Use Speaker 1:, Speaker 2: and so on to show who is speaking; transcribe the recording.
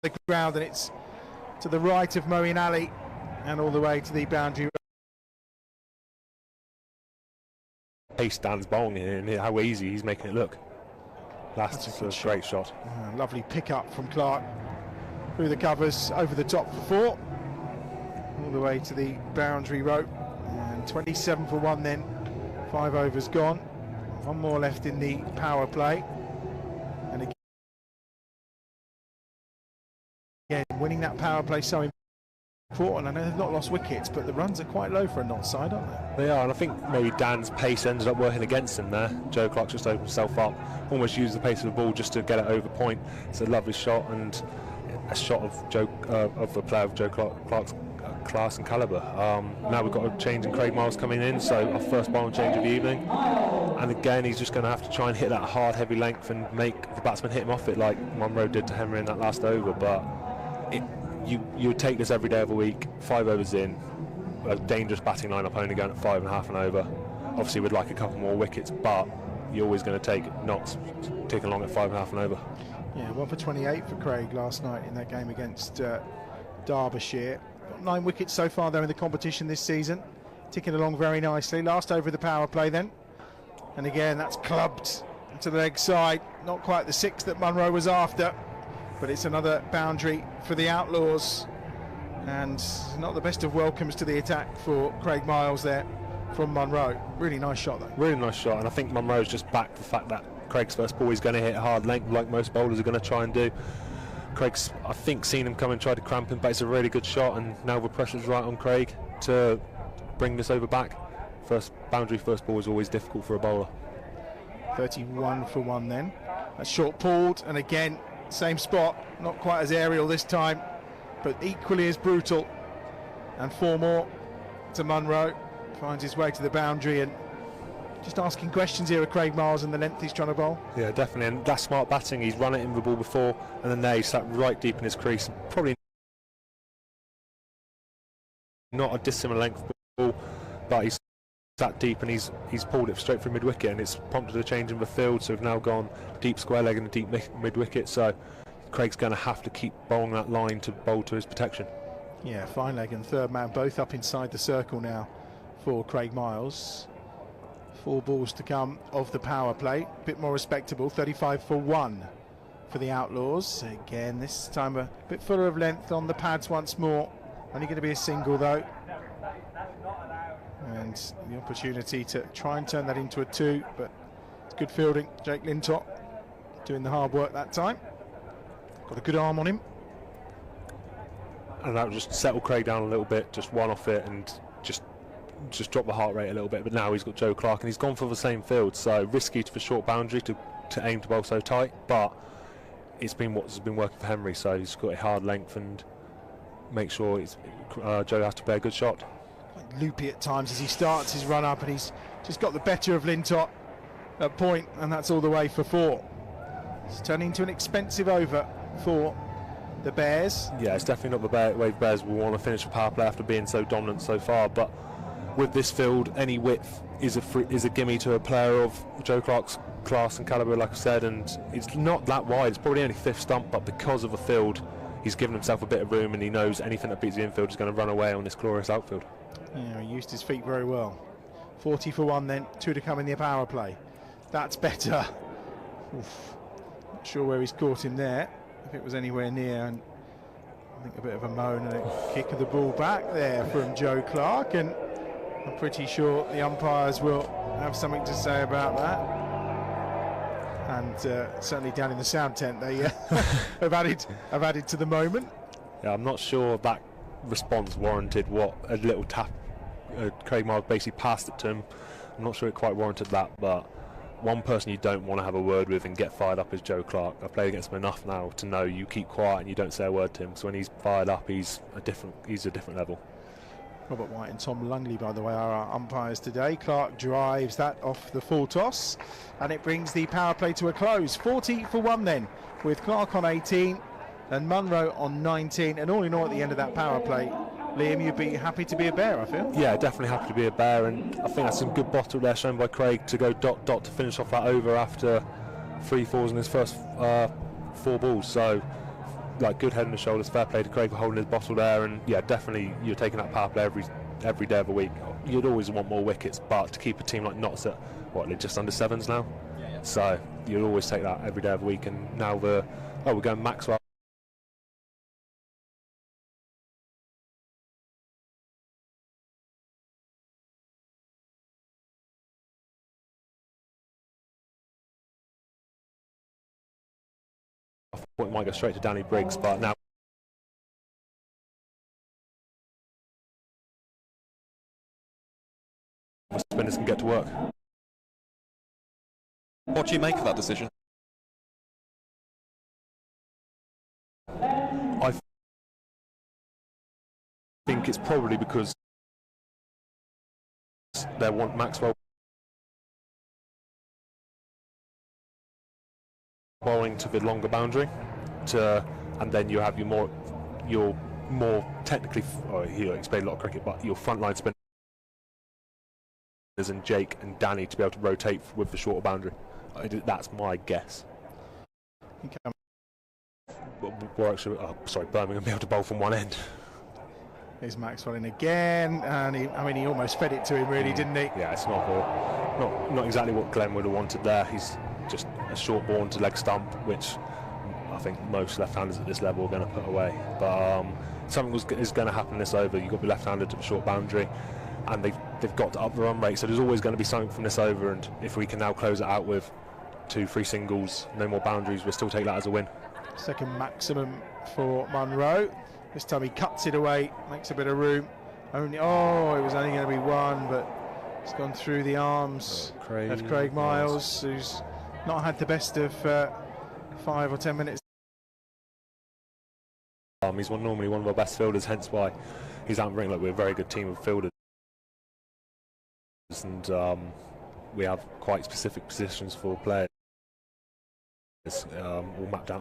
Speaker 1: the ground, and it's to the right of Moeen Ali and all the way to the boundary.
Speaker 2: Pace Dan's bowling in, and how easy he's making it look. That's a great shot.
Speaker 1: Lovely pick up from Clark through the covers, over the top for 4, all the way to the boundary rope, and 27 for 1 then. 5 overs gone, 1 more left in the power play, and again winning that power play so important. I know they've not lost wickets, but the runs are quite low for a not side, aren't they?
Speaker 2: They are, and I think maybe Dan's pace ended up working against him there. Joe Clark just opened himself up, almost used the pace of the ball just to get it over point. It's a lovely shot, and a shot of a player of Joe Clark's class and calibre. Now we've got a change in Craig Miles coming in, so our first bowling change of the evening. And again, he's just going to have to try and hit that hard, heavy length and make the batsman hit him off it like Munro did to Henry in that last over. But you would take this every day of the week. 5 overs in, a dangerous batting lineup, only going at 5.5 and over. Obviously, we'd like a couple more wickets, but you're always going to take knots ticking along at 5.5 and over.
Speaker 1: Yeah, 1 for 28 for Craig last night in that game against Derbyshire. Got 9 wickets so far though in the competition this season, ticking along very nicely. Last over of the power play then, and again that's clubbed to the leg side. Not quite the 6 that Munro was after, but it's another boundary for the Outlaws, and not the best of welcomes to the attack for Craig Miles there from Munro. Really nice shot though.
Speaker 2: Really nice shot, and I think Munro's just backed the fact that Craig's first ball is going to hit hard length like most bowlers are going to try and do. Craig's, I think, seen him come and tried to cramp him, but it's a really good shot, and now the pressure's right on Craig to bring this over back. First boundary, first ball is always difficult for a bowler.
Speaker 1: 31 for 1 then. That's short pulled, and again same spot, not quite as aerial this time, but equally as brutal. And 4 more to Munro. Finds his way to the boundary, and just asking questions here of Craig Miles and the length he's trying to bowl.
Speaker 2: Yeah, definitely, and that's smart batting. He's run it in the ball before, and then there he sat right deep in his crease. Probably not a dissimilar length ball, but he's sat deep and he's pulled it straight from mid-wicket, and it's prompted a change in the field, so we've now gone deep square leg and a deep mid-wicket, so Craig's going to have to keep bowling that line to bowl to his protection.
Speaker 1: Yeah, fine leg and third man both up inside the circle now for Craig Miles. 4 balls to come of the power play, a bit more respectable. 35 for 1 for the Outlaws. Again, this time a bit fuller of length on the pads once more. Only going to be a single though, and the opportunity to try and turn that into a 2, but it's good fielding. Jake Lintott doing the hard work that time. Got a good arm on him,
Speaker 2: and that will just settle Craig down a little bit, just one off it, and just drop the heart rate a little bit. But now he's got Joe Clark, and he's gone for the same field, so risky for short boundary to aim to bowl so tight, but it's been what's been working for Henry, so he's got a hard length and make sure Joe has to play a good shot.
Speaker 1: Quite loopy at times as he starts his run up, and he's just got the better of Lintott at point, and that's all the way for 4. It's turning into an expensive over for the Bears.
Speaker 2: Yeah, it's definitely not the way the Bears will want to finish the power play after being so dominant so far, but with this field, any width is a gimme to a player of Joe Clark's class and calibre, like I said, and it's not that wide. It's probably only 5th stump, but because of the field, he's given himself a bit of room, and he knows anything that beats the infield is going to run away on this glorious outfield.
Speaker 1: Yeah, he used his feet very well. 40 for 1 then, 2 to come in the power play. That's better. Oof. Not sure where he's caught him there, if it was anywhere near, and I think a bit of a moan and a kick of the ball back there from Joe Clark, and I'm pretty sure the umpires will have something to say about that. And certainly down in the sound tent they have added to the moment.
Speaker 2: Yeah, I'm not sure that response warranted what a little tap. Craig Miles basically passed it to him. I'm not sure it quite warranted that, but one person you don't want to have a word with and get fired up is Joe Clark. I've played against him enough now to know you keep quiet and you don't say a word to him. So when he's fired up, he's a different level.
Speaker 1: Robert White and Tom Lungley, by the way, are our umpires today. Clark drives that off the full toss, and it brings the power play to a close. 40 for 1 then, with Clark on 18 and Munro on 19. And all in all, at the end of that power play, Liam, you'd be happy to be a Bear, I feel.
Speaker 2: Yeah, definitely happy to be a Bear, and I think that's some good bottle there shown by Craig to go dot to finish off that over after 3 fours in his first 4 balls. So like good head and shoulders. Fair play to Craig for holding his bottle there, and yeah, definitely you're taking that power play every day of the week. You'd always want more wickets, but to keep a team like Notts at what, they're just under 7s now, so you'd always take that every day of the week. And now we're going Maxwell. I thought it might go straight to Danny Briggs, but now spinners can get to work.
Speaker 3: What do you make of that decision?
Speaker 2: I think it's probably because they want Maxwell bowling to the longer boundary, and then you have your more technically. He'll explain a lot of cricket, but your frontline spinners and Jake and Danny to be able to rotate with the shorter boundary. That's my guess. Warwickshire, Birmingham be able to bowl from one end.
Speaker 1: Here's Maxwell in again, and he almost fed it to him, really, didn't he?
Speaker 2: Yeah, it's not exactly what Glenn would have wanted there. He's just a short ball to leg stump, which I think most left-handers at this level are going to put away. But something is going to happen this over. You've got to be left-handed to the short boundary, and they've got to up the run rate. So there's always going to be something from this over, and if we can now close it out with 2-3 singles, no more boundaries, we'll still take that as a win.
Speaker 1: Second maximum for Munro. This time he cuts it away, makes a bit of room. It was only going to be one, but it's gone through the arms of Craig Miles, who's not had the best of 5 or 10 minutes.
Speaker 2: He's normally one of our best fielders, hence why he's out in ring. Like, we're a very good team of fielders, and we have quite specific positions for players all mapped out.